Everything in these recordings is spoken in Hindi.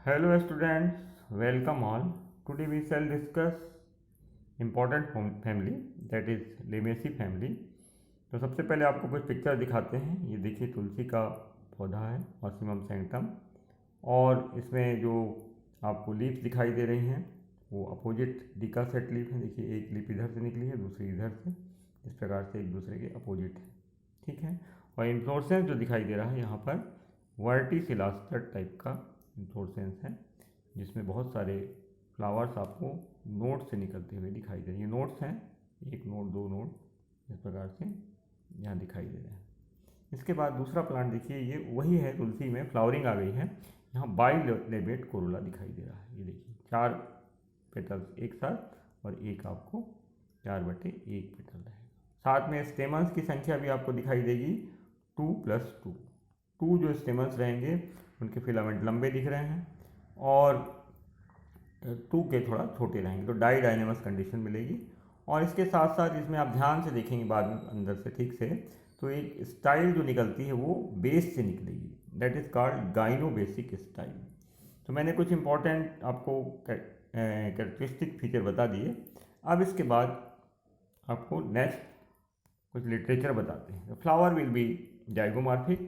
Hello students, welcome all. Today we shall discuss important family that is Lamiaceae family. तो सबसे पहले आपको कुछ पिक्चर दिखाते हैं। ये देखिए तुलसी का पौधा है ऑसिमम सैंक्टम, और इसमें जो आपको लीव्स दिखाई दे रही हैं वो अपोजिट डिका सेट लीफ है। देखिए एक लीफ इधर से निकली है, दूसरी इधर से, इस प्रकार से एक दूसरे के अपोजिट है, ठीक है। और इन्फ्लोरेसेंस जो दिखाई दे रहा है यहाँ पर वर्टिसिलास्टर टाइप का इन्फ्लोरेसेंस है, जिसमें बहुत सारे फ्लावर्स आपको नोड से निकलते हुए दिखाई दे रहे हैं। ये नोड्स हैं, एक नोड, दो नोड, इस प्रकार से यहाँ दिखाई दे रहे हैं। इसके बाद दूसरा प्लांट देखिए, ये वही है, तुलसी में फ्लावरिंग आ गई है। यहाँ बाइलेबेट कोरोला दिखाई दे रहा है। ये देखिए 4 पेटल्स एक साथ और एक आपको 4/1 पेटल रहेगा। साथ में स्टेमन्स की संख्या भी आपको दिखाई देगी 2+2। 2 जो स्टेमन्स रहेंगे उनके फिलामेंट लंबे दिख रहे हैं और 2 के थोड़ा छोटे रहेंगे, तो डाइडाइनेमस कंडीशन मिलेगी। और इसके साथ साथ इसमें आप ध्यान से देखेंगे बाद में अंदर से ठीक से, तो एक स्टाइल जो निकलती है वो बेस से निकलेगी, that is called gynobasic style. तो मैंने कुछ इंपॉर्टेंट आपको कैरेक्टरिस्टिक फीचर बता दिए। अब इसके बाद आपको नेक्स्ट कुछ लिटरेचर बताते हैं। Flower will be zygomorphic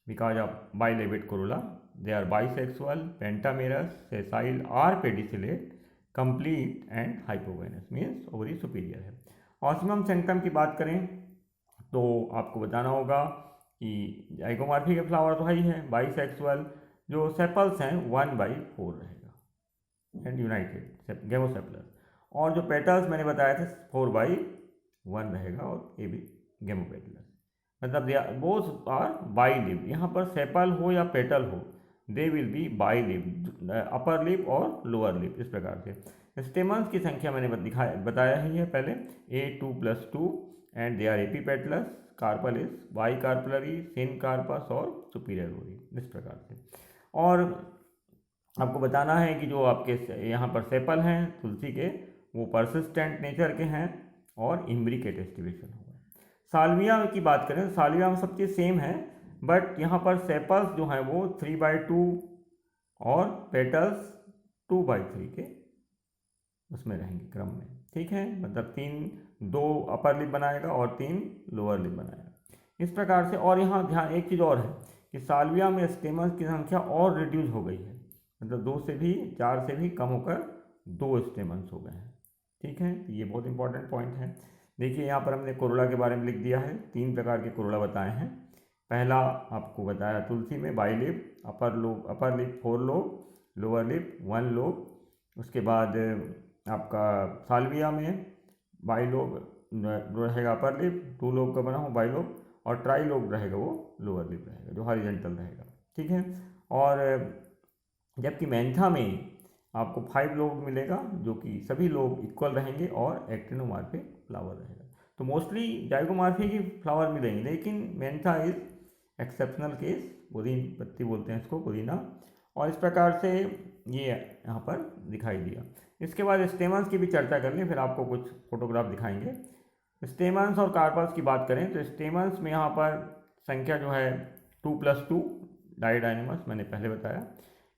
because of bilobate corolla. They are bisexual, pentamerous, sessile or pedicellate, complete and hypovenous, means ovary superior है। ऑसिमम सेंक्टम की बात करें तो आपको बताना होगा कि जाइगोमॉर्फिक फ्लावर तो ही है, बाइसेक्सुअल, जो सेपल्स हैं 1/4 रहेगा एंड यूनाइटेड गेमोसेपलस, और जो पेटल्स मैंने बताया थे 4/1 रहेगा, और ये भी गेमोपेटलस, मतलब they both are bi lip. यहाँ पर सेपल हो या पेटल हो, they will be bi lip, upper lip और लोअर लिप, इस प्रकार से। स्टेमन्स की संख्या मैंने बताया ही है पहले, 2+2 एंड दे आर एपीपेटलस, कार्पल इज बाई कार्पलरी, सिन कार्पस और सुपीरियर ओरी, इस प्रकार से। और आपको बताना है कि जो आपके यहाँ पर सेपल हैं तुलसी के, वो परसिस्टेंट नेचर के हैं और इम्ब्रिकेट एस्टिवेशन होगा। साल्विया की बात करें तो साल्विया में सब चीज़ सेम है, बट यहाँ पर सेपल्स जो हैं वो 3/2 और पेटल्स 2/3 के उसमें रहेंगे क्रम में, ठीक है। मतलब 2 अपर लिप बनाएगा और 3 लोअर लिप बनाएगा, इस प्रकार से। और यहाँ ध्यान एक चीज़ और है कि साल्विया में स्टेमन्स की संख्या और रिड्यूस हो गई है, मतलब 2 से भी 4 से भी कम होकर 2 स्टेमन्स हो गए हैं, ठीक है। तो ये बहुत इंपॉर्टेंट पॉइंट है। देखिए यहाँ पर हमने कोरोला के बारे में लिख दिया है, 3 प्रकार के कोरोला बताए हैं। पहला आपको बताया तुलसी में bilipped, upper lip 4 lobe, lower lip 1 lobe. उसके बाद आपका साल्विया में बाइलोब रहेगा अपर लिप, 2 लोब का बना हो बाइलोब, और ट्राई लोब रहेगा वो लोअर लिप रहेगा जो हॉरिजॉन्टल रहेगा, ठीक है। और जबकि मैंथा में आपको 5 लोब मिलेगा, जो कि सभी लोब इक्वल रहेंगे और एक्टिनोमॉर्फिक फ्लावर रहेगा। तो मोस्टली जाइगोमॉर्फिक ही फ्लावर मिलेंगे, लेकिन Mentha is exceptional case, Pudin पत्ती बोलते हैं इसको, पुदीना। और इस प्रकार से ये यहाँ पर दिखाई दिया। इसके बाद स्टेमन्स की भी चर्चा कर लें, फिर आपको कुछ फोटोग्राफ दिखाएंगे। स्टेमन्स और कार्पल्स की बात करें तो स्टेमन्स में यहाँ पर संख्या जो है 2+2 डाइडाइनेमस, मैंने पहले बताया।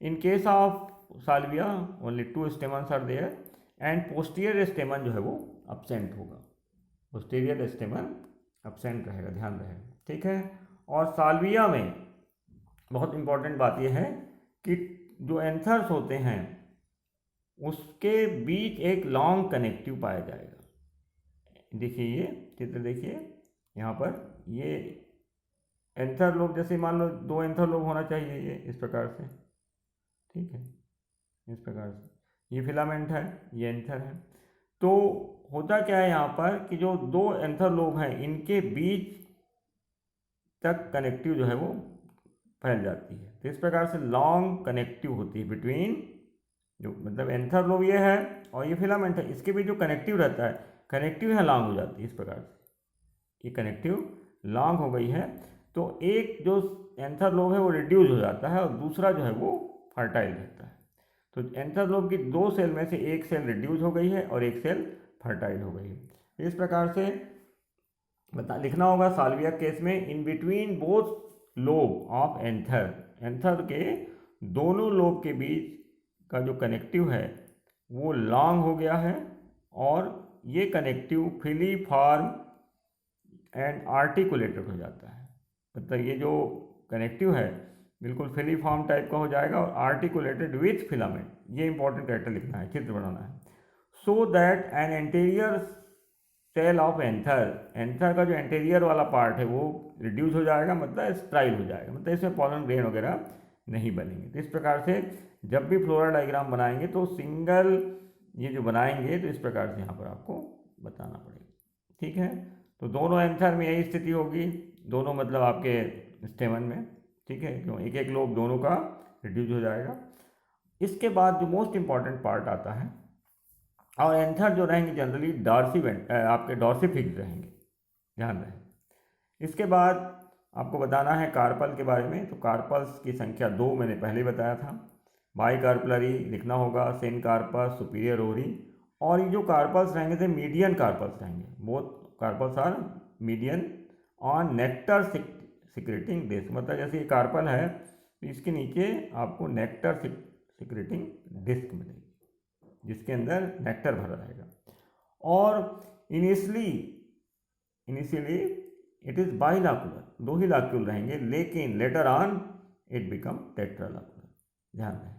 In case of Salvia only 2 stamens are there and posterior stamen जो है वो अब्सेंट होगा, पोस्टीरियर स्टेमन अब्सेंट रहेगा, ध्यान रहे, ठीक है। और साल्विया में बहुत इंपॉर्टेंट बात यह है कि जो एंथर्स होते हैं उसके बीच एक लॉन्ग कनेक्टिव पाया जाएगा। देखिए ये चित्र देखिए, यहाँ पर ये एंथर लोब, जैसे मान लो 2 एंथर लोब होना चाहिए, ये इस प्रकार से, ठीक है, इस प्रकार से। ये फिलामेंट है, ये एंथर है। तो होता क्या है यहाँ पर कि जो 2 एंथर लोब हैं इनके बीच तक कनेक्टिव जो है वो फैल जाती है, तो इस प्रकार से लॉन्ग कनेक्टिव होती है बिटवीन, जो मतलब एंथर लोब ये है और ये फिलामेंट है, इसके बीच जो कनेक्टिव रहता है, कनेक्टिव यहाँ लॉन्ग हो जाती है, इस प्रकार से ये कनेक्टिव लॉन्ग हो गई है। तो एक जो एंथर लोब है वो रिड्यूस हो जाता है और दूसरा जो है वो फर्टाइल रहता है। तो एंथर लोब की 2 सेल में से एक सेल रिड्यूस हो गई है और एक सेल फर्टाइल हो गई है। इस प्रकार से लिखना होगा साल्विया केस में, in between both lobe of anther के दोनों लोब के बीच का जो कनेक्टिव है वो लॉन्ग हो गया है, और ये कनेक्टिव फिलीफॉर्म एंड आर्टिकुलेटेड हो जाता है। मतलब ये जो कनेक्टिव है बिल्कुल फिलीफॉर्म टाइप का हो जाएगा और आर्टिकुलेटेड विथ फिलामेंट। ये इंपॉर्टेंट कैरेक्टर लिखना है, चित्र बनाना है। So that an anterior cell of anther का जो एंटीरियर वाला पार्ट है वो रिड्यूस हो जाएगा, मतलब स्ट्राइल हो जाएगा, मतलब इसमें पॉलन ग्रेन वगैरह नहीं बनेंगे। तो इस प्रकार से जब भी फ्लोरा डायग्राम बनाएंगे तो सिंगल ये जो बनाएंगे तो इस प्रकार से यहाँ पर आपको बताना पड़ेगा। ठीक है, तो दोनों एंथर में यही स्थिति होगी, दोनों मतलब आपके स्टेमन में। ठीक है, क्यों एक एक लोब दोनों का रिड्यूस हो जाएगा। इसके बाद जो मोस्ट इंपॉर्टेंट पार्ट आता है, और एंथर जो रहेंगे जनरली आपके डॉर्सिफिक्स रहेंगे, ध्यान रहे। इसके बाद आपको बताना है कार्पल के बारे में। तो कार्पल्स की संख्या 2 मैंने पहले बताया था। बाई कार्पलरी लिखना होगा, सेन कार्पस, सुपीरियर ओवरी, और ये जो कार्पल्स रहेंगे थे मीडियन कार्पल्स रहेंगे। Both carpels are median on nectar secreting disc, मतलब जैसे ये कार्पल है तो इसके नीचे आपको नेक्टर सिक्रेटिंग डिस्क मिलेगी जिसके अंदर नेक्टर भरा रहेगा। और इनिशियली इट इज़ बाइलाकुलर, 2 ही लाक्यूल रहेंगे, लेकिन लेटर ऑन इट बिकम टेट्रालाकुलर, ध्यान रहे।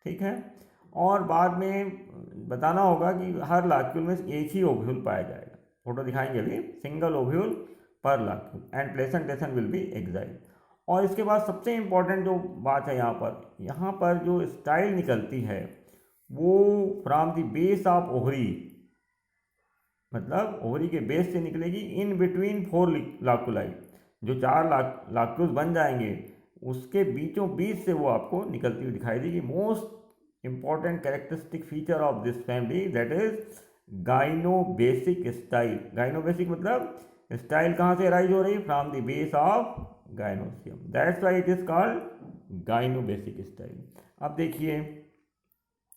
ठीक है, और बाद में बताना होगा कि हर लाक्यूल में एक ही ओव्यूल पाया जाएगा। फोटो दिखाएंगे अभी, सिंगल ओव्यूल पर locule and placentation will be axile. और इसके बाद सबसे इंपॉर्टेंट जो बात है यहाँ पर जो स्टाइल निकलती है वो from the base of ovary, मतलब ओवरी के बेस से निकलेगी, इन बिटवीन 4 लाकुलाई। जो 4 लाक्यूल्स बन जाएंगे उसके बीचों बीच से वो आपको निकलती हुई दिखाई देगी। Most important characteristic feature of this family that is gynobasic style. Gynobasic मतलब स्टाइल कहाँ से अराइज हो रही है, from the base of gynoecium, that's why it is called gynobasic style. अब देखिए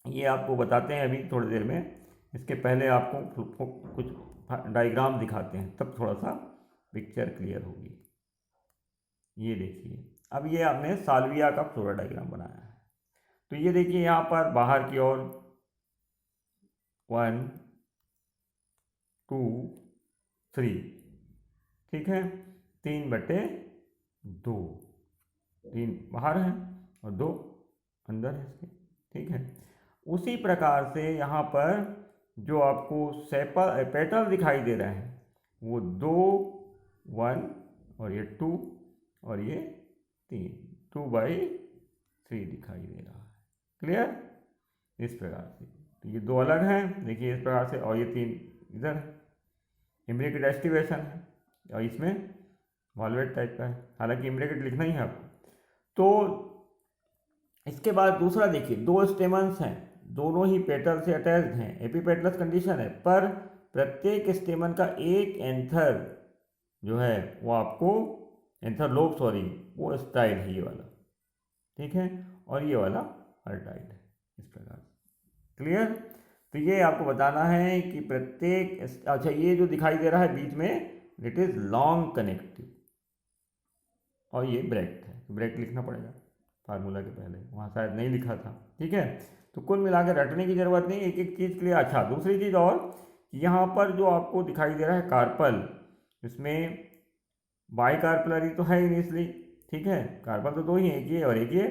ये आपको बताते हैं अभी थोड़ी देर में, इसके पहले आपको कुछ डायग्राम दिखाते हैं तब थोड़ा सा पिक्चर क्लियर होगी। ये देखिए, अब ये आपने साल्विया का फ्लोरा डायग्राम बनाया है। तो ये देखिए यहाँ पर बाहर की ओर 1 2 3, ठीक है, 3/2, 3 बाहर है और 2 अंदर है इसके। ठीक है, उसी प्रकार से यहाँ पर जो आपको पेटल दिखाई दे रहे हैं वो 2 1 और ये 2 और ये 3, 2/3 दिखाई दे रहा है। क्लियर, इस प्रकार से। तो ये 2 अलग हैं, देखिए इस प्रकार से, और ये 3 इधर है। इम्ब्रिकेट एस्टिवेशन है और इसमें वॉल्वेट टाइप का है, हालांकि इम्ब्रिकेट लिखना ही है आपको। तो इसके बाद दूसरा देखिए, 2 स्टेमन्स हैं, दोनों ही पेटल से अटैच्ड हैं, एपीपेटलस कंडीशन है, पर प्रत्येक स्टेमन का एक एंथर जो है वो आपको एंथर लोब वो स्टाइल है ये वाला। ठीक है, और ये वाला अर्टाइल है, इस प्रकार से। क्लियर, तो ये आपको बताना है कि प्रत्येक, अच्छा ये जो दिखाई दे रहा है बीच में इट इज लॉन्ग कनेक्टिव, और ये ब्रैकेट है, ब्रैकेट लिखना पड़ेगा फार्मूला के पहले, वहाँ शायद नहीं लिखा था। ठीक है, तो कुल मिलाकर रटने की ज़रूरत नहीं, एक एक चीज़ के लिए। अच्छा दूसरी चीज़ और, यहाँ पर जो आपको दिखाई दे रहा है कार्पल, इसमें बाई कार्पलरी तो है इनिशियली, ठीक है, कार्पल तो 2 ही है, एक ये और एक ये,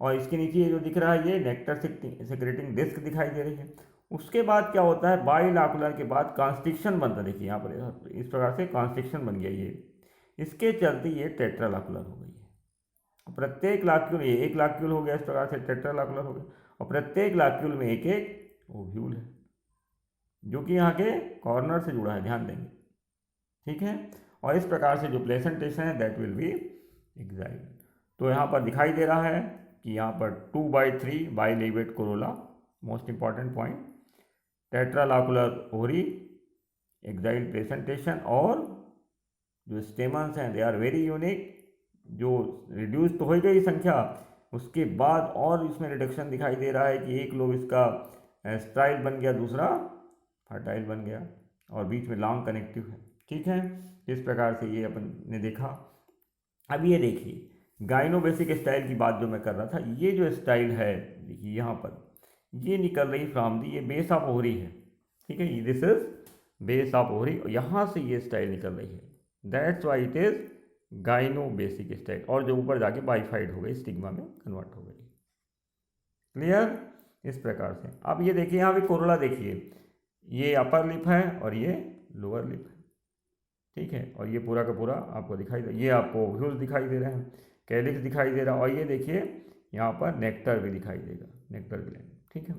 और इसके नीचे ये जो दिख रहा है ये नेक्टर सिक्रेटिंग डिस्क दिखाई दे रही है। उसके बाद क्या होता है, बाइलाकुलर के बाद कॉन्स्ट्रिक्शन बनता है, देखिए यहाँ पर इस प्रकार से कॉन्स्ट्रिक्शन बन गया ये, इसके चलते ये टेट्रालाकुलर हो गई है। प्रत्येक लाक्यूल, ये एक लाक्यूल हो गया, इस प्रकार से टेट्रालाकुलर हो गया, और प्रत्येक लाक्यूल में एक एक ओव्यूल है जो कि यहाँ के कॉर्नर से जुड़ा है, ध्यान देंगे। ठीक है, और इस प्रकार से जो प्लेसेंटेशन है दैट विल बी एक्साइल। तो यहाँ पर दिखाई दे रहा है कि यहाँ पर 2/3 bilabiate corolla, most important point, tetralocular ovary, axile placentation, और जो स्टेमन्स हैं दे आर वेरी यूनिक। जो रिड्यूस तो हो गई संख्या, उसके बाद और इसमें रिडक्शन दिखाई दे रहा है कि एक लोब इसका स्टाइल बन गया, दूसरा फर्टाइल बन गया, और बीच में लॉन्ग कनेक्टिव है। ठीक है, इस प्रकार से ये अपन ने देखा। अब ये देखिए, गाइनोबेसिक स्टाइल की बात जो मैं कर रहा था, ये जो स्टाइल है देखिए यहाँ पर, ये निकल रही फ्रॉम दी, ये बेस ऑफ ओहरी है, ठीक है, this is base of ovary, यहाँ से ये स्टाइल निकल रही है, that's why it is gynobasic style, और जो ऊपर जाके बाइफाइड हो गई, स्टिग्मा में कन्वर्ट हो गई। क्लियर? इस प्रकार से अब ये देखिए यहाँ भी कोरोला देखिए, ये अपर लिप है और ये लोअर लिप है, ठीक है, और ये पूरा का पूरा आपको दिखाई दे, ये आपको ओव्यूल्स दिखाई दे रहे हैं, कैलिक्स दिखाई दे रहा है, और ये देखिए यहाँ पर नेक्टर भी दिखाई देगा, नेक्टर ग्लैंड, ठीक है।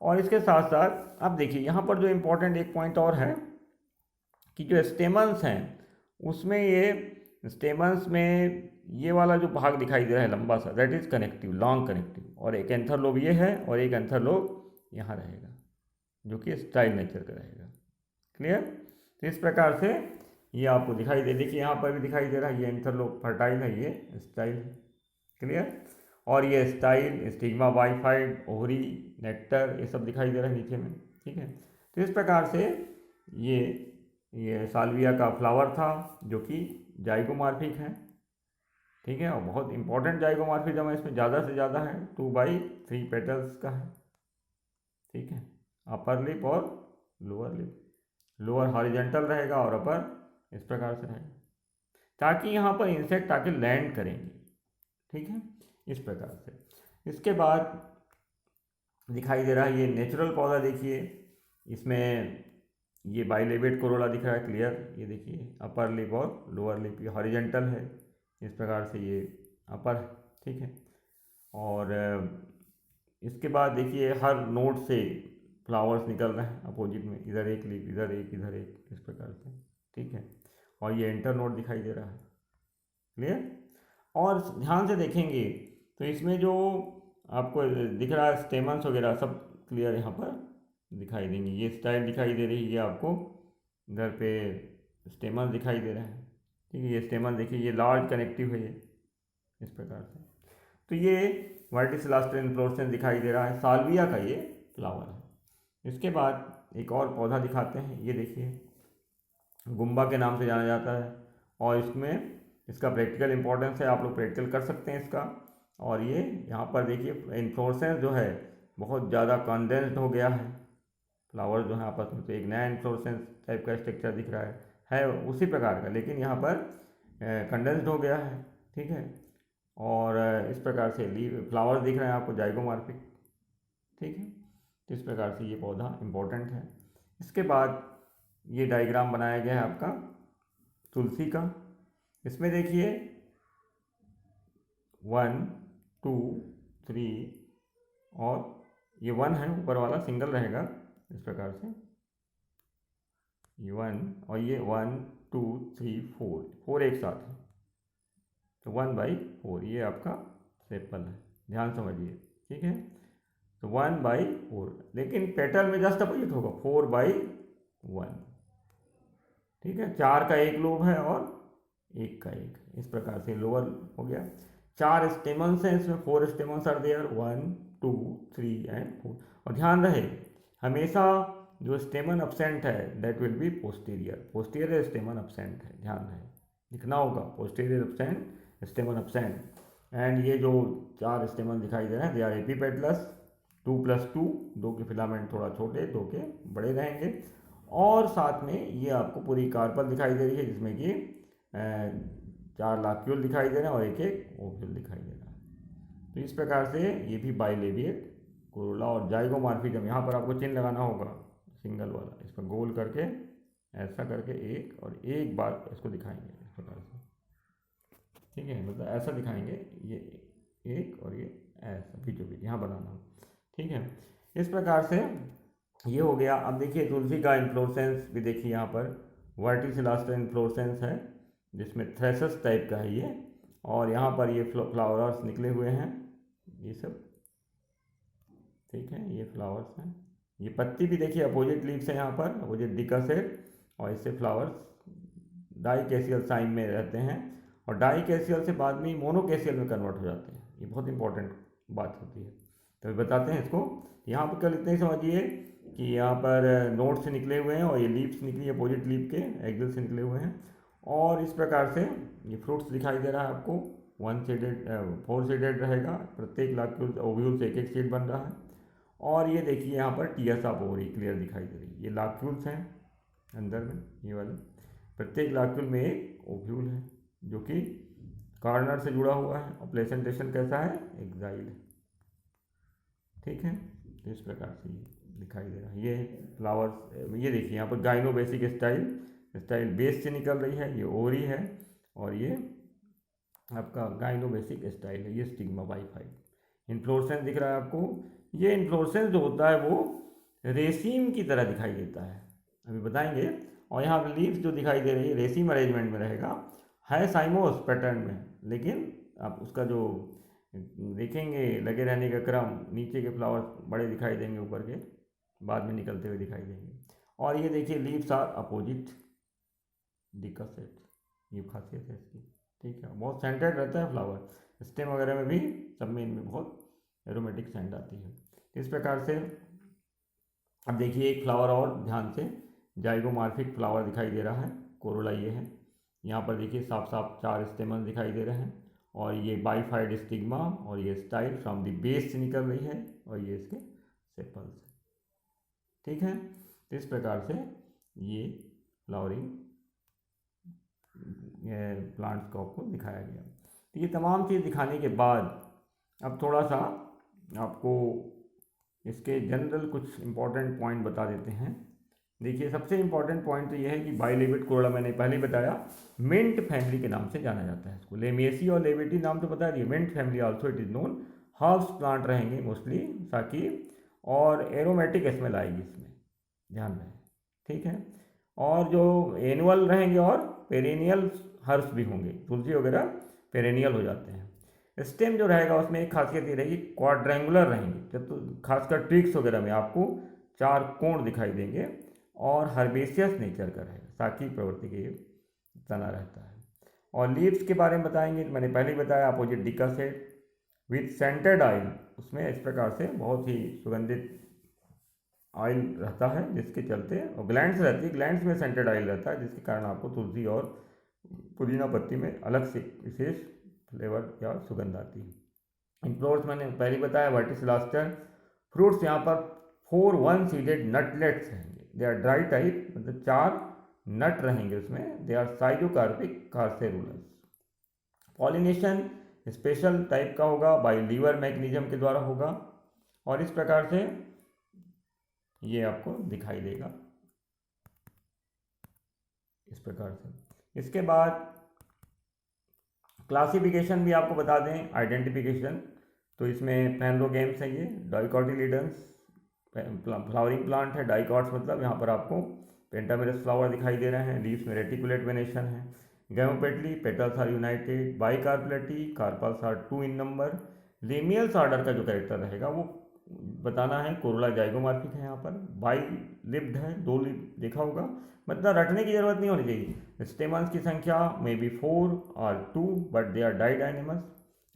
और इसके साथ साथ अब देखिए यहाँ पर जो इम्पोर्टेंट एक पॉइंट और है कि जो स्टेमन्स हैं उसमें, ये स्टेमन्स में ये वाला जो भाग दिखाई दे रहा है लंबा सा, that is connective, long connective, और एक एंथर लोब ये है और एक एंथर लोब यहाँ रहेगा, जो कि स्टाइल नेचर का रहेगा। क्लियर? तो इस प्रकार से ये आपको दिखाई दे, देखिए यहाँ पर भी दिखाई दे रहा है, ये एंथर लोब फर्टाइल है, ये स्टाइल है। क्लियर? और ये स्टाइल, स्टिग्मा बाइफाइड, ओहरी, नेक्टर, ये सब दिखाई दे रहा है नीचे में, ठीक है। तो इस प्रकार से ये साल्विया का फ्लावर था जो कि जाइगोमॉर्फिक है, ठीक है, और बहुत इंपॉर्टेंट जाइगोमॉर्फिज्म है, इसमें ज़्यादा से ज़्यादा है, 2/3 पेटल्स का है, ठीक है, अपर लिप और लोअर लिप, लोअर हॉरिजेंटल रहेगा और अपर इस प्रकार से रहेगा, ताकि यहाँ पर इंसेक्ट आके लैंड करेंगे, ठीक है, इस प्रकार से। इसके बाद दिखाई दे रहा है ये नेचुरल पौधा, देखिए इसमें ये बाइलेबेट कोरोला दिख रहा है, क्लियर, ये देखिए अपर लिप और लोअर लिप, ये हॉरिजेंटल है, इस प्रकार से ये अपर है, ठीक है। और इसके बाद देखिए हर नोड से फ्लावर्स निकल रहे हैं अपोजिट में, इधर एक लिप, इधर एक, इधर एक, इस प्रकार से, ठीक है, और ये इंटर नोड दिखाई दे रहा है। क्लियर? और ध्यान से देखेंगे तो इसमें जो आपको दिख रहा है स्टेमन्स वगैरह सब क्लियर यहाँ पर दिखाई देंगे, ये स्टाइल दिखाई दे रही है आपको, इधर पे स्टेमन्स दिखाई दे रहे हैं, ठीक है, ये स्टेमन देखिए, ये लार्ज कनेक्टिव है, ये इस प्रकार से। तो ये वर्टिसिलास्टर इन्फ्लोरेसेंस दिखाई दे रहा है, साल्विया का ये फ्लावर है। इसके बाद एक और पौधा दिखाते हैं, ये देखिए गुम्बा के नाम से जाना जाता है, और इसमें इसका प्रैक्टिकल इंपॉर्टेंस है, आप लोग प्रैक्टिकल कर सकते हैं इसका। और ये यहाँ पर देखिए इन्फ्लोरेसेंस जो है बहुत ज़्यादा कंडेंस्ड हो गया है, फ्लावर जो है आपस में, तो एक नया इन्फ्लोरेसेंस टाइप का स्ट्रक्चर दिख रहा है उसी प्रकार का, लेकिन यहाँ पर कंडेंस्ड हो गया है, ठीक है। और इस प्रकार से फ्लावर्स दिख रहे हैं आपको जाइगोमॉर्फिक, ठीक है। तो इस प्रकार से ये पौधा इम्पोर्टेंट है। इसके बाद ये डायग्राम बनाया गया है आपका तुलसी का, इसमें देखिए 1 2 3, और ये 1 है ऊपर वाला सिंगल रहेगा इस प्रकार से, ये 1 और ये 1 2 3 4 एक साथ है, तो 1/4 ये आपका सेपल है, ध्यान समझिए, ठीक है। तो 1/4, लेकिन पेटल में जस्ट अपोजिट होगा, 4/1, ठीक है। 4 का एक लोब है और 1 का एक, इस प्रकार से लोअर हो गया। 4 स्टेमन्स हैं इसमें, 4 स्टेमन्स आर देयर, 1 2 3 एंड 4। और ध्यान रहे हमेशा जो स्टेमन अब्सेंट है that will be posterior स्टेमन absent है, ध्यान रहे, लिखना होगा पोस्टीरियर अब्सेंट, स्टेमन अब्सेंट। एंड ये जो 4 स्टेमन दिखाई दे रहे हैं दे आर एपीपेटलस, 2+2, 2 के फिलामेंट थोड़ा छोटे, 2 के बड़े रहेंगे, और साथ में ये आपको पूरी कार्पल दिखाई दे रही है, जिसमें कि 4 लाक्यूल दिखाई दे रहे हैं और एक ओव्यूल दिखाई दे रहा है। तो इस प्रकार से ये भी बाइलेबिएट कोरोला और जाइगोमॉर्फिज्म, यहाँ पर आपको चिन्ह लगाना होगा सिंगल वाला, इस पर गोल करके ऐसा करके एक, और एक बार इसको दिखाएंगे इस प्रकार से, ठीक है, मतलब ऐसा दिखाएंगे, ये एक और ये ऐसा बीचों बीच यहाँ बनाना, ठीक है। इस प्रकार से ये हो गया। अब देखिए तुलसी का इन्फ्लोरेसेंस भी देखिए, यहाँ पर वर्टिसिलास्टर इन्फ्लोरेसेंस है जिसमें थ्रेसस टाइप का है ये, और यहाँ पर ये फ्लावर्स निकले हुए हैं, ये सब, ठीक है, ये फ्लावर्स हैं, ये पत्ती भी देखिए अपोजिट लीव्स है यहाँ पर, अपोजिट डिकस है, और इससे फ्लावर्स डाइकेसियल साइन में रहते हैं, और डाइकेसियल से बाद में मोनोकेसियल में कन्वर्ट हो जाते हैं, ये बहुत इंपॉर्टेंट बात होती है। तो बताते हैं इसको, यहाँ पर कल इतना ही समझिए कि यहाँ पर नोड से निकले हुए हैं और ये लीव्स निकली अपोजिट लीफ के एक्सिल से निकले हुए हैं, और इस प्रकार से ये फ्रूट्स दिखाई दे रहा है आपको, वन सीडेड 4 सीडेड रहेगा, प्रत्येक लाक्यूल ओव्यूल से एक एक सीड बन रहा है। और ये देखिए यहाँ पर टीएस ऑफ ओवरी क्लियर दिखाई दे रही है, ये लाक्यूल्स हैं अंदर में, ये वाले प्रत्येक लाक्यूल में एक ओव्यूल है जो कि कॉर्नर से जुड़ा हुआ है, और प्लेसेंटेशन कैसा है, एक्साइल है। ठीक है, तो इस प्रकार से ये दिखाई दे रहा है। ये फ्लावर्स, ये देखिए यहाँ पर गाइनो बेसिक स्टाइल बेस से निकल रही है, ये ओवरी है, और ये आपका गाइनो बेसिक स्टाइल है, ये स्टिग्मा बाई 5। इन्फ्लोरेसेंस दिख रहा है आपको, ये इन्फ्लोरेसेंस जो होता है वो रेसिम की तरह दिखाई देता है, अभी बताएंगे। और यहाँ पर लीव्स जो दिखाई दे रही है रेसिम अरेंजमेंट में रहेगा, है साइमोस पैटर्न में, लेकिन आप उसका जो देखेंगे लगे रहने का क्रम, नीचे के फ्लावर्स बड़े दिखाई देंगे, ऊपर के बाद में निकलते हुए दिखाई देंगे। और ये देखिए लीव्स आर अपोजिट डिकसेट, ये खासियत है इसकी। ठीक है, बहुत सेंटेड रहता है फ्लावर, स्टेम वगैरह में भी सब में इनमें बहुत एरोमेटिक सेंट आती है। इस प्रकार से अब देखिए एक फ्लावर और ध्यान से, जाइगोमॉर्फिक फ्लावर दिखाई दे रहा है, कोरोला ये है। यहाँ पर देखिए साफ साफ 4 स्टेमन दिखाई दे रहे हैं, और ये बाइफाइड स्टिग्मा, और ये स्टाइल फ्रॉम द बेस से निकल रही है, और ये इसके सेपल्स है। ठीक है, तो इस प्रकार से ये फ्लावरिंग प्लांट्स को आपको दिखाया गया। तो ये तमाम चीज़ दिखाने के बाद अब थोड़ा सा आपको इसके जनरल कुछ इम्पोर्टेंट पॉइंट बता देते हैं। देखिए सबसे इम्पोर्टेंट पॉइंट तो ये है कि बाइलेबिट कोरोला मैंने पहले बताया मिंट फैमिली के नाम से जाना जाता है इसको। लेमिएसी और लेविटी नाम तो बता दिए, mint family also it is known. Herbs plant रहेंगे मोस्टली ताकि, और एरोमेटिक स्मेल आएगी इसमें, ध्यान रहे। ठीक है, और जो एनुअल रहेंगे और पेरेनियल हर्ब्स भी होंगे, तुलसी वगैरह पेरेनियल हो जाते हैं। स्टेम जो रहेगा उसमें एक खासियत ये रहेगी क्वाड्रेंगुलर रहेंगे, जब तो खासकर ट्विग्स वगैरह में आपको 4 कोण दिखाई देंगे, और हर्बेशियस नेचर का रहेगा, साकी प्रवृत्ति के तना रहता है। और लीव्स के बारे में बताएंगे, मैंने पहले ही बताया अपोजिट डिकासेट विथ सेंटेड ऑयल, उसमें इस प्रकार से बहुत ही सुगंधित ऑयल रहता है जिसके चलते, और ग्लैंड्स रहती है, ग्लैंड्स में सेंटेड ऑयल रहता है जिसके कारण आपको तुलसी और पुदीना पत्ती में अलग से विशेष फ्लेवर या सुगंध आती है। इनफ्लोर्स मैंने पहले बताया वर्टिसिलास्टर। फ्रूट्स यहाँ पर 4 वन सीडेड नटलेट्स रहेंगे, दे आर ड्राई टाइप, मतलब 4 नट रहेंगे उसमें, they are schizocarpic carcerulus. Pollination special type का होगा, बाई लीवर मैकेनिज्म के द्वारा होगा, और इस प्रकार से ये आपको दिखाई देगा इस प्रकार से। इसके बाद क्लासिफिकेशन भी आपको बता दें, आइडेंटिफिकेशन, तो इसमें पैनरोगेम्स है, ये डाइकोटिलिडन्स फ्लावरिंग प्लांट है, डाइकॉट्स मतलब यहाँ पर आपको पेंटामेरस फ्लावर दिखाई दे रहे हैं, लीव्स में रेटिकुलेट वेनेशन है। Gamopetaly petals are united, bicarpellary carpels are 2 in number. Lamiales order का जो कैरेक्टर रहेगा वो बताना है, कोरोला जाइगोमॉर्फिक है, यहाँ पर बाई लिप्ड है, 2 लिप देखा होगा, मतलब रटने की जरूरत नहीं होनी चाहिए। स्टेमन्स की संख्या मे बी 4 और 2, but they are didynamous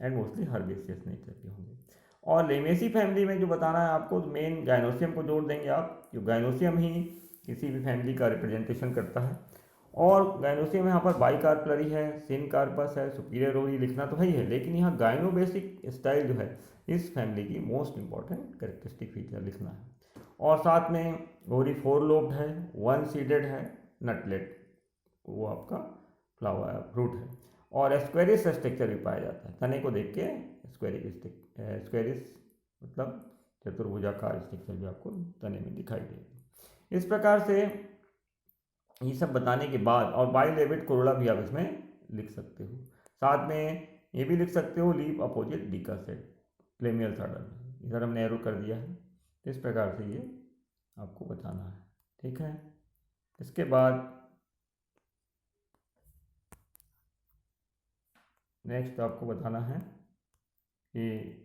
and mostly herbaceous nature के होंगे। और लेमेसी फैमिली में जो बताना है आपको, तो मेन गाइनोसियम को जोड़ देंगे आप, जो गाइनोसियम ही किसी भी फैमिली का रिप्रेजेंटेशन करता है। और गाइनोसियम यहाँ पर बाइकार्पलरी है, सिनकार्पस है, सुपीरियर ओवरी लिखना तो है ही है, लेकिन यहाँ गाइनोबेसिक स्टाइल जो है इस फैमिली की मोस्ट इंपॉर्टेंट कैरेक्टरिस्टिक फीचर लिखना है। और साथ में ओवरी 4 लोब्ड है, 1 सीडेड है, नटलेट वो आपका फ्लावर फ्रूट है। और स्क्वेरिस स्ट्रक्चर भी पाया जाता है, तने को देख के स्क्वेरिस मतलब चतुर्भुजाकार स्ट्रक्चर भी आपको तने में दिखाई देगा। इस प्रकार से ये सब बताने के बाद, और बाइलेबिट कोरोला भी आप इसमें लिख सकते हो, साथ में ये भी लिख सकते हो लीव अपोजिट डिकासेट लेमियल्स ऑर्डर में, इधर हमने एरो कर दिया है। इस प्रकार से ये आपको बताना है। ठीक है, इसके बाद नेक्स्ट आपको बताना है कि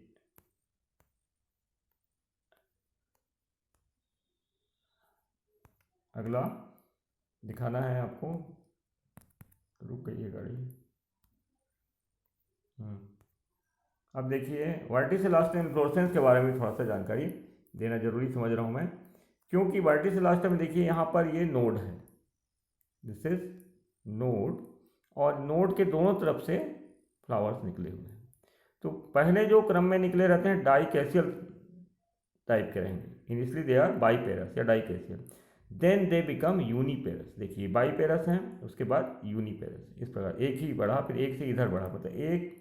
अगला दिखाना है आपको, रुक गई है गाड़ी। अब देखिए वर्टिसिलास्टम इन्फ्लोरेसेंस के बारे में थोड़ा सा जानकारी देना जरूरी समझ रहा हूँ मैं, क्योंकि वर्टिसिलास्टम में देखिए यहाँ पर ये नोड है, दिस इज नोड, और नोड के दोनों तरफ से फ्लावर्स निकले हुए हैं। तो पहले जो क्रम में निकले रहते हैं डाइकैसियल टाइप के रहेंगे। इनिशियली दे आर बाईपेरस या डाइकैसियल, देन दे बिकम यूनिपेरस। देखिए बाईपेरस हैं, उसके बाद यूनिपेरस। इस प्रकार एक ही बढ़ा, फिर एक से इधर बढ़ा, मतलब एक,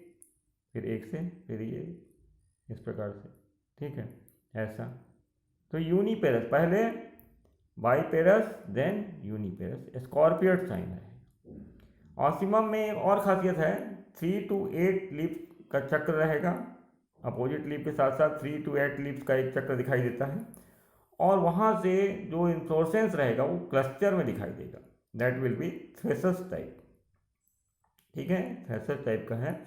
फिर एक से, फिर ये, इस प्रकार से, ठीक है, ऐसा। तो यूनिपेरस पहले, बाईपेरस, देन यूनिपेरस, स्कॉर्पियड साइन है। ऑसिमम में एक और खासियत है, 3 to 8 लीफ का चक्र रहेगा। अपोजिट लीफ के साथ साथ 3 to 8 लीव्स का एक चक्र दिखाई देता है, और वहाँ से जो इन्फ्लोरेसेंस रहेगा वो क्लस्टर में दिखाई देगा। दैट विल बी थ्रेसस टाइप, ठीक है, थ्रेसस टाइप का है।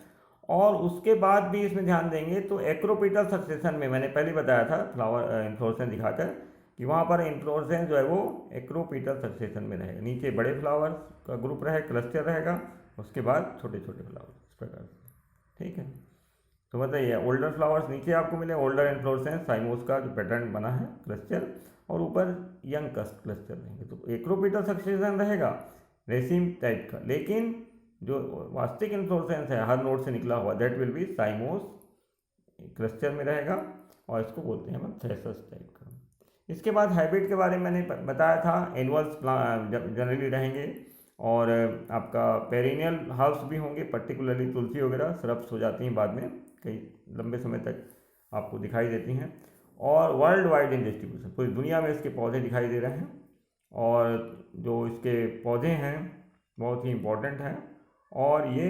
और उसके बाद भी इसमें ध्यान देंगे तो एक्रोपीटल सक्सेशन में मैंने पहले बताया था फ्लावर इन्फ्लोरेसेंस दिखाकर कि वहाँ पर इन्फ्लोरेसेंस जो है वो एक्रोपीटल सक्सेशन में रहेगा। नीचे बड़े फ्लावर्स का ग्रुप रहेगा, क्लस्टर रहेगा, उसके बाद छोटे छोटे फ्लावर्स, इस प्रकार से, ठीक है। तो बताइए, ओल्डर फ्लावर्स नीचे आपको मिले, ओल्डर इन्फ्लोरेसेंस साइमोस का जो पैटर्न बना है क्लस्टर, और ऊपर यंग क्लस्टर रहेंगे। तो एक्रोपीटल सक्सेशन रहेगा रेसिम टाइप का, लेकिन जो वास्तविक इन्फ्लोरेसेंस है हर नोड से निकला हुआ, दैट विल बी साइमोस क्लस्टर में रहेगा, और इसको बोलते हैं हम थ्रेसस टाइप का। इसके बाद हाइब्रिड के बारे में मैंने बताया था, एनुअल्स जनरली रहेंगे, और आपका पेरिनियल हर्ब्स भी होंगे, पर्टिकुलरली तुलसी वगैरह श्रब्स हो जाती हैं बाद में, कई लंबे समय तक आपको दिखाई देती हैं। और वर्ल्ड वाइड इन डिस्ट्रीब्यूशन, पूरी दुनिया में इसके पौधे दिखाई दे रहे हैं, और जो इसके पौधे हैं बहुत ही इम्पोर्टेंट हैं, और ये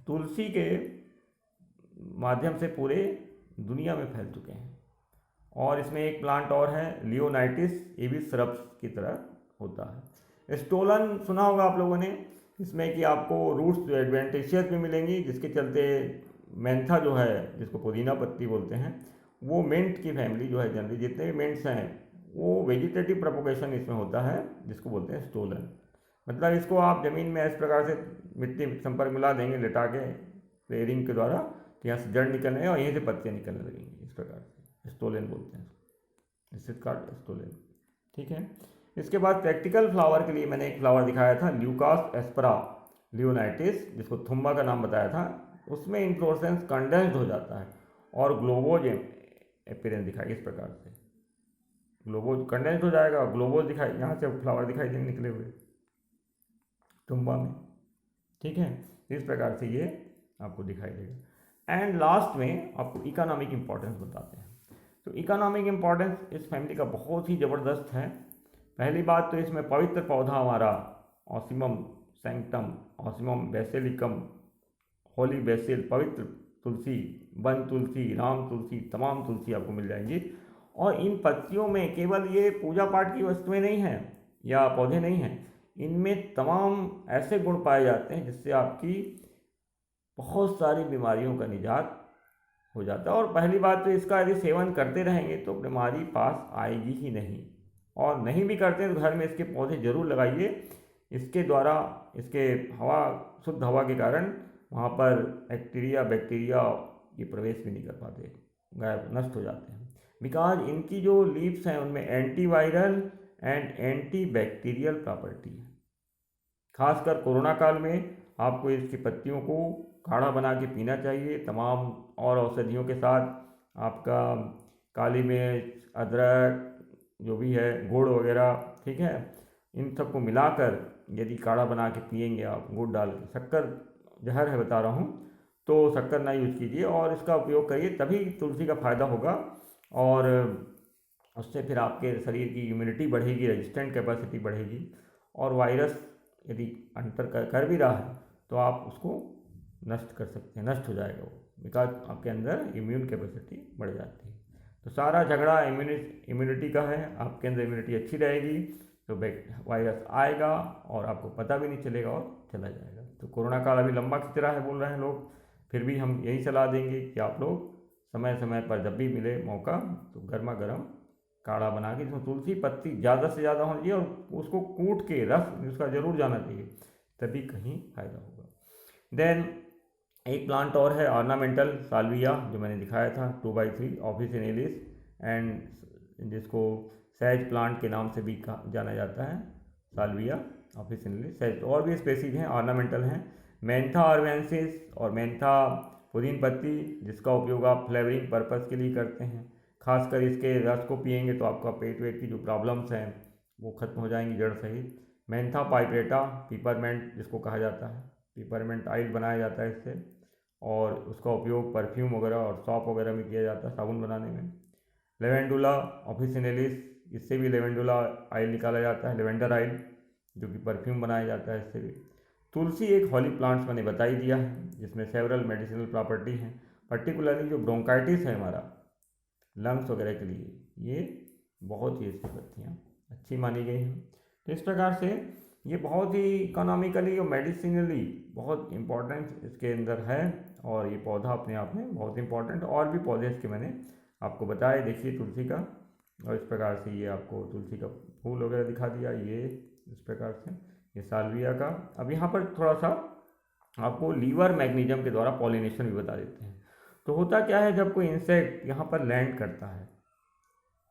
तुलसी के माध्यम से पूरे दुनिया में फैल चुके हैं। और इसमें एक प्लांट और है लियोनाइटिस, ये भी श्रब्स की तरह होता है। स्टोलन सुना होगा आप लोगों ने, इसमें कि आपको रूट्स जो एडवेंटिशियस भी मिलेंगी, जिसके चलते मेंथा जो है, जिसको पुदीना पत्ती बोलते हैं, वो मिंट की फैमिली जो है, जनरली जितने भी मिंट्स हैं वो वेजिटेटिव प्रोपोगेशन इसमें होता है, जिसको बोलते हैं स्टोलन। मतलब इसको आप ज़मीन में इस प्रकार से मिट्टी संपर्क मिला देंगे लिटा के रेयरिंग के द्वारा, तो यहाँ से जड़ निकलने और यहीं से पत्तियाँ निकलने लगेंगी, इस प्रकार से स्टोलन बोलते हैं इससे, कार्ड स्टोलन, ठीक है। इसके बाद प्रैक्टिकल फ्लावर के लिए मैंने एक फ्लावर दिखाया था, ल्यूकास एस्परा लियोनाइटिस, जिसको थुम्बा का नाम बताया था। उसमें इन्फ्लोरेसेंस कंडेंस्ड हो जाता है और ग्लोबोज अपीयरेंस दिखाई, इस प्रकार से ग्लोबोज कंडेंस्ड हो जाएगा, ग्लोबोज दिखाई, यहाँ से फ्लावर दिखाई देंगे निकले हुए तुम्बा में, ठीक है। इस प्रकार से ये आपको दिखाई देगा। एंड लास्ट में आपको इकोनॉमिक इम्पोर्टेंस बताते हैं। तो इकोनॉमिक इम्पोर्टेंस इस फैमिली का बहुत ही ज़बरदस्त है। पहली बात तो इसमें पवित्र पौधा हमारा Ocimum sanctum, Ocimum basilicum, holy basil, पवित्र तुलसी, वन तुलसी, राम तुलसी, तमाम तुलसी आपको मिल जाएंगी। और इन पत्तियों में केवल ये पूजा पाठ की वस्तुएं नहीं हैं या पौधे नहीं हैं, इनमें तमाम ऐसे गुण पाए जाते हैं जिससे आपकी बहुत सारी बीमारियों का निजात हो जाता है। और पहली बात तो इसका यदि सेवन करते रहेंगे तो बीमारी पास आएगी ही नहीं, और नहीं भी करते हैं तो घर में इसके पौधे जरूर लगाइए। इसके द्वारा, इसके हवा, शुद्ध हवा के कारण वहाँ पर बैक्टीरिया ये प्रवेश भी नहीं कर पाते, गायब, नष्ट हो जाते हैं। बिकॉज इनकी जो लीव्स हैं उनमें antiviral and anti bacterial property है। खासकर कोरोना काल में आपको इसकी पत्तियों को काढ़ा बना के पीना चाहिए, तमाम और औषधियों के साथ। आपका काली मिर्च, अदरक, जो भी है, गुड़ वगैरह, ठीक है, इन सबको मिलाकर यदि काढ़ा बना के पिएंगे आप, गुड़ डाल के, शक्कर जहर है बता रहा हूँ, तो शक्कर ना यूज कीजिए और इसका उपयोग करिए, तभी तुलसी का फ़ायदा होगा। और उससे फिर आपके शरीर की इम्यूनिटी बढ़ेगी, रेजिस्टेंट कैपेसिटी बढ़ेगी, और वायरस यदि अंतर कर भी रहा है तो आप उसको नष्ट कर सकते हैं, नष्ट हो जाएगा वो, बिकॉज आपके अंदर इम्यून कैपेसिटी बढ़ जाती है। तो सारा झगड़ा इम्यूनिटी का है। आपके अंदर इम्यूनिटी अच्छी रहेगी तो वायरस आएगा और आपको पता भी नहीं चलेगा और चला जाएगा। तो कोरोना काल अभी लंबा खिंच रहा है बोल रहे हैं लोग, फिर भी हम यही सलाह देंगे कि आप लोग समय समय पर जब भी मिले मौका तो गर्मा गर्म काढ़ा बना के, जिसमें तुलसी पत्ती ज़्यादा से ज़्यादा होनी चाहिए और उसको कूट के रस उसका ज़रूर जाना चाहिए, तभी कहीं फ़ायदा होगा। देन एक प्लांट और है ऑर्नामेंटल साल्विया, जो मैंने दिखाया था 2x3 ऑफिसिनेलिस, एंड जिसको सहज प्लांट के नाम से भी जाना जाता है, साल्विया ऑफिसिनेलिस। सहज और भी स्पेसीज हैं, ऑर्नामेंटल हैं, मेंथा ऑर्गेन्सिस और मेंथा पुदीन पत्ती, जिसका उपयोग आप फ्लेवरिंग पर्पस के लिए करते हैं। खासकर इसके रस को पियेंगे तो आपका पेट वेट की जो प्रॉब्लम्स हैं वो खत्म हो जाएंगी जड़ सहित। मेंथा पाइपरेटा, पिपरमेंट जिसको कहा जाता है, पिपरमेंट ऑयल बनाया जाता है इससे, और उसका उपयोग परफ्यूम वगैरह और सॉप वगैरह में किया जाता है, साबुन बनाने में। लेवेंडुला ऑफिसिनेलिस, इससे भी लेवेंडुला ऑयल निकाला जाता है, लेवेंडर ऑयल, जो कि परफ्यूम बनाया जाता है इससे भी। तुलसी एक हॉली प्लांट्स मैंने बता ही दिया है, जिसमें सेवरल मेडिसिनल प्रॉपर्टी हैं। पर्टिकुलरली जो ब्रोंकाइटिस है हमारा लंग्स वगैरह के लिए, ये बहुत ही इसकी पत्तियाँ अच्छी मानी गई हैं। तो इस प्रकार से ये बहुत ही इकोनॉमिकली और मेडिसिनली बहुत इम्पोर्टेंस इसके अंदर है, और ये पौधा अपने आप में बहुत इंपॉर्टेंट। और भी पौधे इसके मैंने आपको बताए, देखिए तुलसी का, और इस प्रकार से ये आपको तुलसी का फूल वगैरह दिखा दिया, ये इस प्रकार से ये साल्विया का। अब यहाँ पर थोड़ा सा आपको लीवर मैग्नीशियम के द्वारा पॉलिनेशन भी बता देते हैं। तो होता क्या है, जब कोई इंसेक्ट यहाँ पर लैंड करता है,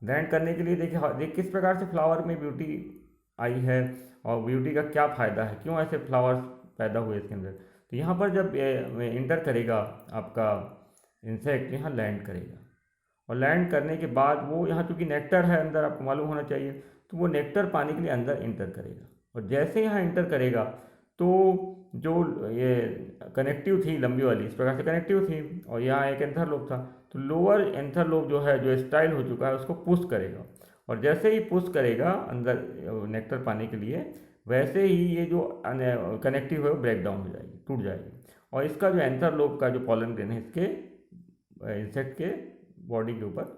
लैंड करने के लिए देखिए किस प्रकार से फ्लावर में ब्यूटी आई है, और ब्यूटी का क्या फ़ायदा है, क्यों ऐसे फ्लावर्स पैदा हुए इसके अंदर। तो यहाँ पर जब इंटर करेगा आपका इंसेक्ट, यहाँ लैंड करेगा, और लैंड करने के बाद वो यहाँ चूँकि नेक्टर है अंदर, आपको मालूम होना चाहिए, तो वो नेक्टर पाने के लिए अंदर इंटर करेगा। और जैसे यहाँ इंटर करेगा तो जो ये कनेक्टिव थी लंबी वाली, इस प्रकार से कनेक्टिव थी, और यहाँ एक एंथर लोब था, तो लोअर एंथर लोब जो है, जो स्टाइल हो चुका है, उसको पुश करेगा। और जैसे ही पुश करेगा अंदर नेक्टर पाने के लिए, वैसे ही ये जो कनेक्टिव है वो ब्रेक डाउन हो जाएगी, टूट जाएगी, और इसका जो एंथर लोब का जो पॉलन ग्रेन है इसके इंसेक्ट के बॉडी के ऊपर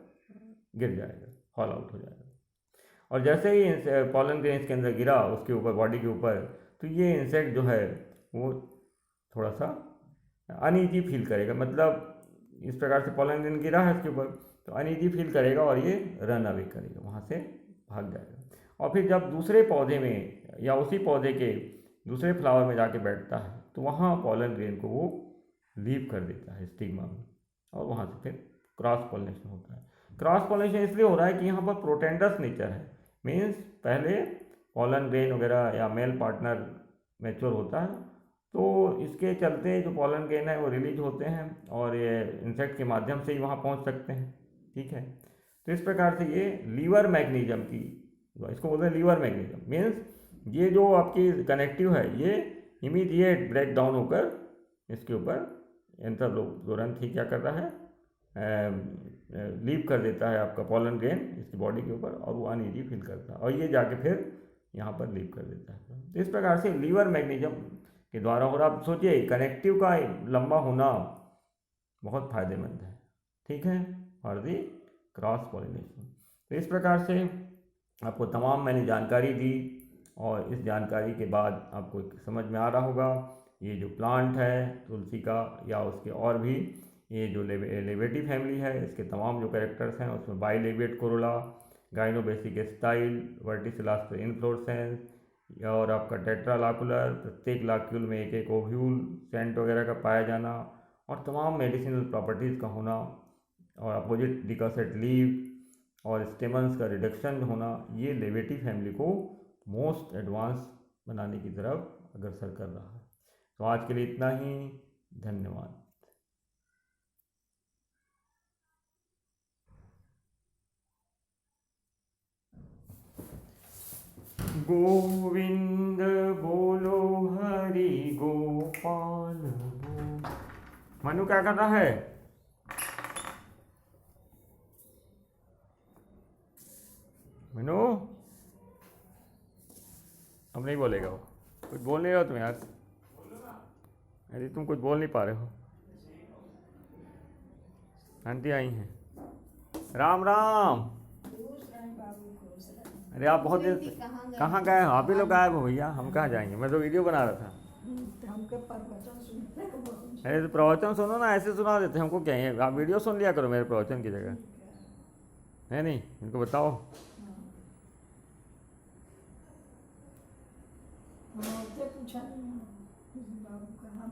गिर जाएगा, फॉल आउट हो जाएगा। और जैसे ही पॉलन ग्रेन इसके अंदर गिरा उसके ऊपर, बॉडी के ऊपर, तो ये इंसेक्ट जो है वो थोड़ा सा अनईजी फील करेगा, मतलब इस प्रकार से पॉलन ग्रेन गिरा है इसके ऊपर, तो अनईजी फील करेगा और ये रन अवे करेगा, वहाँ से भाग जाएगा। और फिर जब दूसरे पौधे में या उसी पौधे के दूसरे फ्लावर में जाके बैठता है, तो वहाँ पॉलन ग्रेन को वो लीव कर देता है स्टिग्मा में, और वहाँ से फिर क्रॉस पॉलिनेशन होता है। क्रॉस पॉलिनेशन इसलिए हो रहा है कि यहाँ पर प्रोटेंडस नेचर है, मीन्स पहले पॉलन ग्रेन वगैरह या मेल पार्टनर मैच्योर होता है, तो इसके चलते जो पॉलन ग्रेन है वो रिलीज होते हैं, और ये इंसेक्ट के माध्यम से ही वहाँ पहुँच सकते हैं, ठीक है। तो इस प्रकार से ये लीवर मैग्नीशियम की, इसको बोलते हैं लीवर मैग्नीशियम, मीन्स ये जो आपकी कनेक्टिव है ये इमीडिएट ब्रेक डाउन होकर इसके ऊपर एंथर लोब तुरंत ही क्या कर रहा है, लीव कर देता है आपका पॉलन ग्रेन इसकी बॉडी के ऊपर, और वो अनईजी फील करता है, और ये जाके फिर यहाँ पर लीव कर देता है। तो इस प्रकार से लीवर मैग्नीशियम के द्वारा, और आप सोचिए कनेक्टिव का लंबा होना बहुत फायदेमंद है, ठीक है, फॉर दी क्रॉस पॉलिनेशन। तो इस प्रकार से आपको तमाम मैंने जानकारी दी, और इस जानकारी के बाद आपको समझ में आ रहा होगा ये जो प्लांट है तुलसी का, या उसके और भी ये जो लेवेटी फैमिली है, इसके तमाम जो कैरेक्टर्स हैं उसमें बाइलेबिएट कोरोला, गाइनोबेसिक स्टाइल, वर्टिसिलास्टर इनफ्लोरेसेंस, और आपका टेट्रालाकुलर, प्रत्येक लाक्यूल में एक एक ओव्यूल, सेंट वगैरह का पाया जाना, और तमाम मेडिसिनल प्रॉपर्टीज़ का होना, और अपोजिट डिकॉसेट लीव और स्टेमन्स का रिडक्शन होना, ये लेवेटी फैमिली को मोस्ट एडवांस बनाने की तरफ अग्रसर कर रहा है। तो आज के लिए इतना ही, धन्यवाद। गोविंद बोलो हरि गोपाल बोल। मनु क्या कर रहा है? मनु अब नहीं बोलेगा वो, कुछ बोल नहीं रहे हो तुम यार, अरे तुम कुछ बोल नहीं पा रहे हो। आंटी आई हैं, राम राम। अरे आप बहुत देर कहाँ गए हो? आप ही लोग गायब हो भैया, हम कहाँ जाएंगे, मैं तो वीडियो बना रहा था। अरे तो प्रवचन सुनो ना, ऐसे सुना देते हमको क्या है, आप वीडियो सुन लिया करो मेरे प्रवचन की जगह, है नहीं? इनको बताओ। पूछा नहीं।